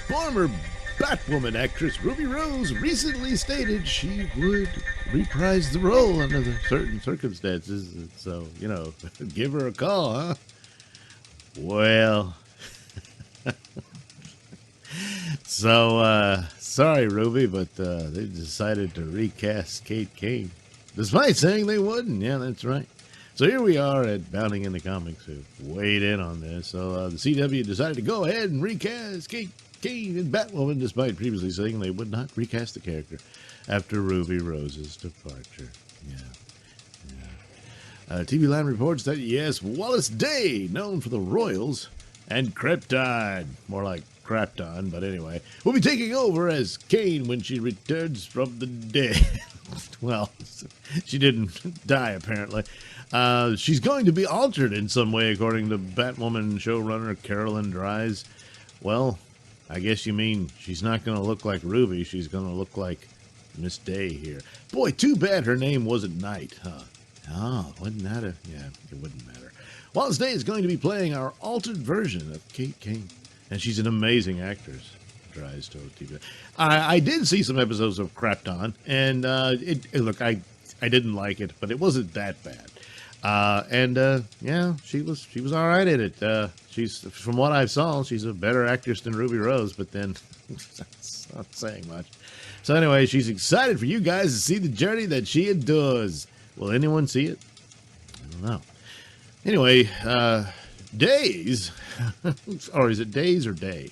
Former Batwoman actress Ruby Rose recently stated she would reprise the role under certain circumstances. So, give her a call, huh? Well, so, sorry, Ruby, but they decided to recast Kate Kane, despite saying they wouldn't. Yeah, that's right. So here we are at Bounding into Comics, who weighed in on this. So the CW decided to go ahead and recast Kate Kane and Batwoman, despite previously saying they would not recast the character after Ruby Rose's departure. TV Line reports that, yes, Wallace Day, known for the Royals, and Krypton, more like Krypton, but anyway, will be taking over as Kane when she returns from the dead. Well, she didn't die, apparently. She's going to be altered in some way, according to Batwoman showrunner Carolyn Dries. Well, I guess you mean she's not going to look like Ruby. She's going to look like Miss Day here. Boy, too bad her name wasn't Knight, huh? Oh, wouldn't matter. Yeah, it wouldn't matter. Wallace Day is going to be playing our altered version of Kate Kane, and she's an amazing actress. Dries told TV. I did see some episodes of Krypton, and look, I didn't like it, but it wasn't that bad. Yeah, she was all right at it. She's, from what I saw, she's a better actress than Ruby Rose, but then that's not saying much. So anyway, she's excited for you guys to see the journey that she endures. Will anyone see it? I don't know. Anyway, Days, or is it Days or Day?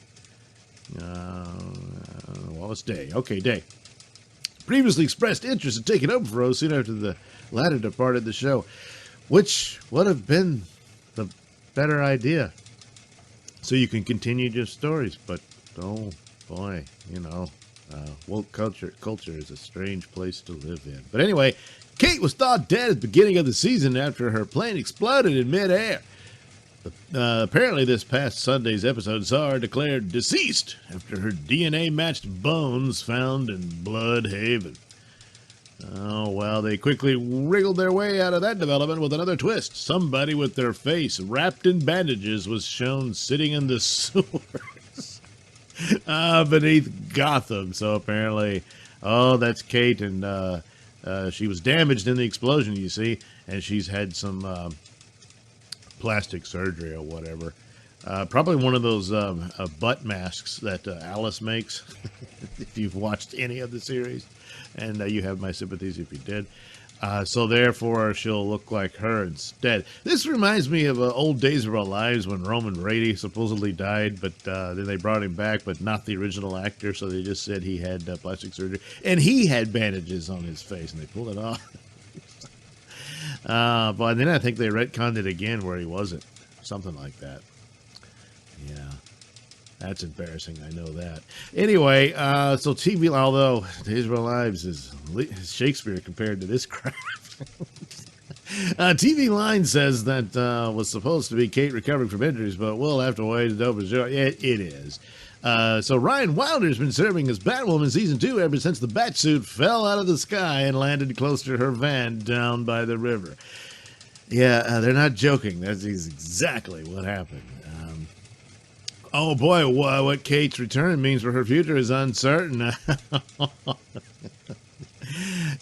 Wallace Day. Okay, Day. Previously expressed interest in taking over for Rose soon after the latter departed the show, which would have been the better idea. So you can continue your stories, but oh boy, woke culture is a strange place to live in. But anyway, Kate was thought dead at the beginning of the season after her plane exploded in midair. Apparently, this past Sunday's episode saw her declared deceased after her DNA-matched bones found in Bloodhaven. Oh, well, they quickly wriggled their way out of that development with another twist. Somebody with their face wrapped in bandages was shown sitting in the sewers beneath Gotham. So apparently, that's Kate, and she was damaged in the explosion, you see, and she's had some plastic surgery or whatever. Probably one of those butt masks that Alice makes, if you've watched any of the series. And you have my sympathies if you did. So therefore, she'll look like her instead. This reminds me of old Days of Our Lives when Roman Rady supposedly died, but then they brought him back, but not the original actor, so they just said he had plastic surgery. And he had bandages on his face, and they pulled it off. But then I think they retconned it again where he wasn't. Something like that. Yeah. That's embarrassing, I know that. Anyway, so TV, although Days of Our Lives is Shakespeare compared to this crap. TV Line says that was supposed to be Kate recovering from injuries, but we'll have to wait to open show. It is. So Ryan Wilder's been serving as Batwoman Season 2 ever since the Batsuit fell out of the sky and landed close to her van down by the river. Yeah, they're not joking. That's exactly what happened. Oh boy, what Kate's return means for her future is uncertain.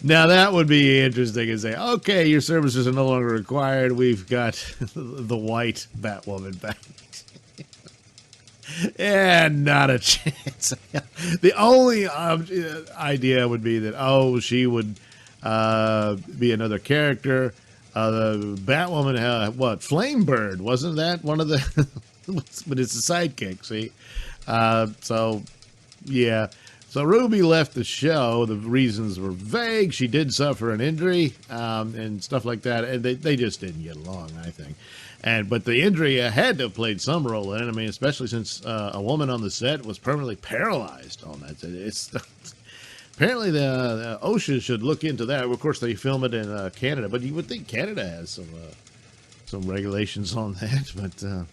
Now that would be interesting to say, okay, your services are no longer required. We've got the white Batwoman back. Yeah, not a chance. The only idea would be that, she would be another character. The Batwoman, Flamebird, wasn't that one of the... But it's a sidekick, see? So, yeah. So Ruby left the show. The reasons were vague. She did suffer an injury and stuff like that. And they just didn't get along, I think. But the injury had to have played some role in it. I mean, especially since a woman on the set was permanently paralyzed on that. Apparently the OSHA should look into that. Of course, they film it in Canada. But you would think Canada has some regulations on that. But...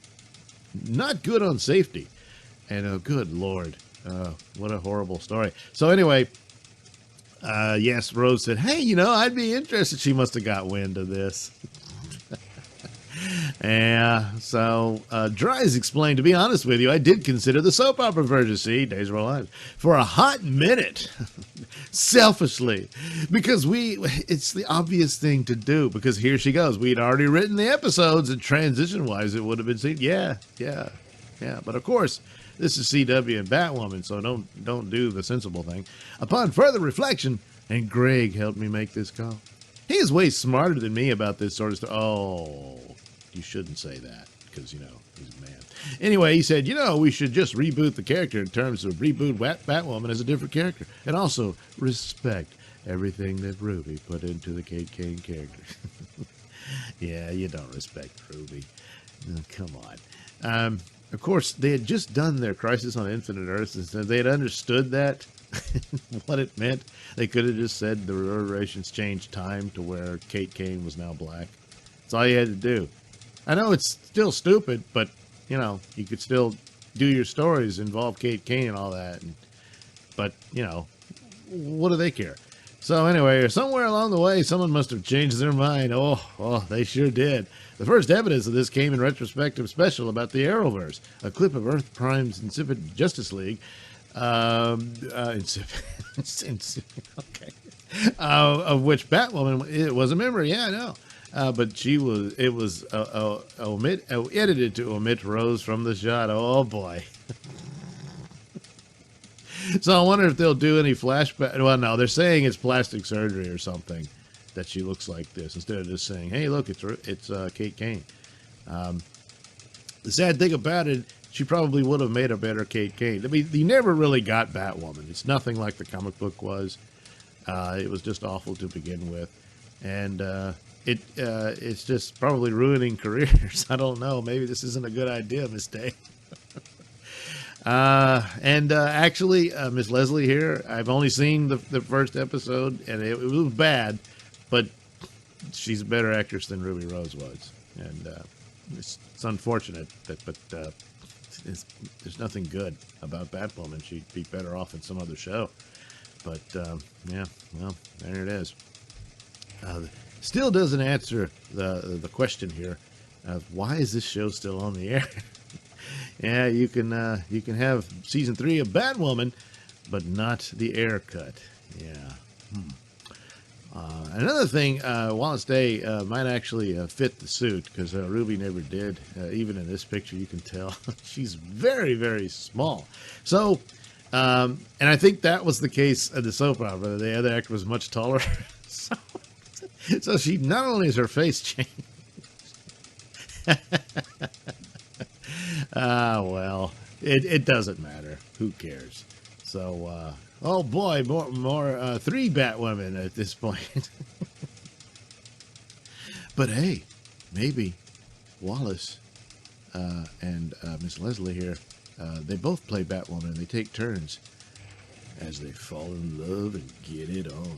not good on safety. And oh, good Lord. What a horrible story. So anyway, yes, Rose said, hey, I'd be interested. She must have got wind of this. Yeah, so Dries explained, to be honest with you, I did consider the soap opera version, see, Days of Our Lives, for a hot minute, selfishly, because it's the obvious thing to do, because here she goes. We'd already written the episodes, and transition-wise, it would have been seen. Yeah, but of course, this is CW and Batwoman, so don't do the sensible thing. Upon further reflection, and Greg helped me make this call. He is way smarter than me about this sort of stuff. Oh, you shouldn't say that because, he's a man. Anyway, he said, we should just reboot the character in terms of reboot Batwoman as a different character. And also respect everything that Ruby put into the Kate Kane character. Yeah, you don't respect Ruby. Oh, come on. Of course, they had just done their Crisis on Infinite Earths, and so they had understood that, what it meant. They could have just said the reverberations changed time to where Kate Kane was now black. That's all you had to do. I know it's still stupid, but, you could still do your stories, involve Kate Kane and all that. But, what do they care? So anyway, somewhere along the way, someone must have changed their mind. Oh, they sure did. The first evidence of this came in retrospective special about the Arrowverse, a clip of Earth Prime's Insipid Justice League. Okay. Of which Batwoman was a member. Yeah, I know. But it was edited to omit Rose from the shot. Oh boy. So I wonder if they'll do any flashback. Well, no, they're saying it's plastic surgery or something that she looks like this, instead of just saying, "Hey, look, it's Kate Kane." The sad thing about it, she probably would have made a better Kate Kane. I mean, you never really got Batwoman. It's nothing like the comic book was. It was just awful to begin with, and it's just probably ruining careers. I don't know. Maybe this isn't a good idea, Miss Day. Actually, Miss Leslie here, I've only seen the first episode, and it was bad, but she's a better actress than Ruby Rose was, and it's unfortunate but there's nothing good about Batwoman. She'd be better off in some other show, but yeah, well, there it is. Still doesn't answer the question here of why is this show still on the air. Yeah, you can have season 3 of Batwoman, but not the air cut. Yeah. Another thing, Wallace Day might actually fit the suit, because Ruby never did. Even in this picture, you can tell she's very, very small. So, and I think that was the case of the soap opera. The other actor was much taller. So she not only is her face changed. Well, it doesn't matter. Who cares? So, oh boy, more 3 Batwomen at this point. But hey, maybe Wallace and Miss Leslie here, they both play Batwoman, and they take turns as they fall in love and get it on.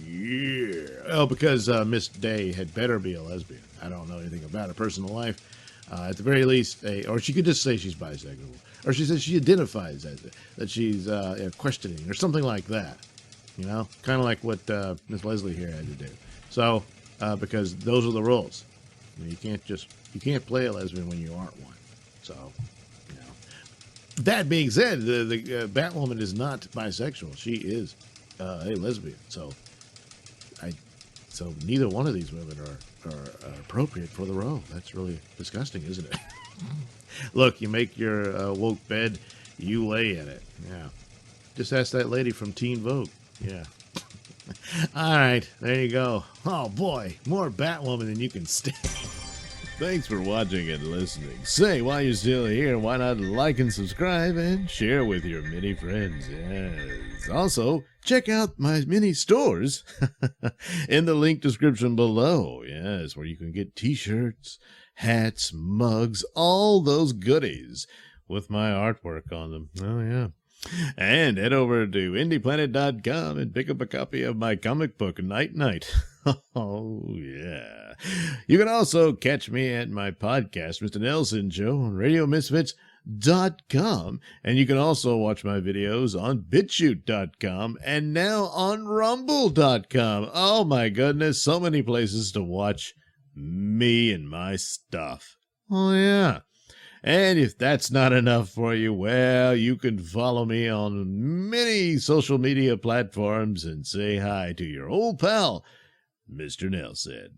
Yeah. Oh, because Miss Day had better be a lesbian. I don't know anything about her personal life. At the very least, or she could just say she's bisexual, or she says she identifies as it, that she's questioning, or something like that. Kind of like what Miss Leslie here had to do. So, because those are the rules. You can't play a lesbian when you aren't one. So, That being said, the Batwoman is not bisexual. She is a lesbian. So neither one of these women are appropriate for the role. That's really disgusting, isn't it? Look, you make your woke bed, you lay in it. Yeah. Just ask that lady from Teen Vogue. Yeah. All right, there you go. Oh boy, more Batwoman than you can stand. Thanks for watching and listening. Say, while you're still here, why not like and subscribe and share with your many friends? Yes. Also, check out my mini stores in the link description below. Yes, where you can get t-shirts, hats, mugs, all those goodies with my artwork on them. Oh, yeah. And head over to indieplanet.com and pick up a copy of my comic book, Night Night. Oh, yeah. You can also catch me at my podcast, Mr Nailsin Show, on RadioMisfits.com. And you can also watch my videos on BitChute.com and now on Rumble.com. Oh, my goodness, so many places to watch me and my stuff. Oh, yeah. And if that's not enough for you, well, you can follow me on many social media platforms and say hi to your old pal, Mr. Nailsin.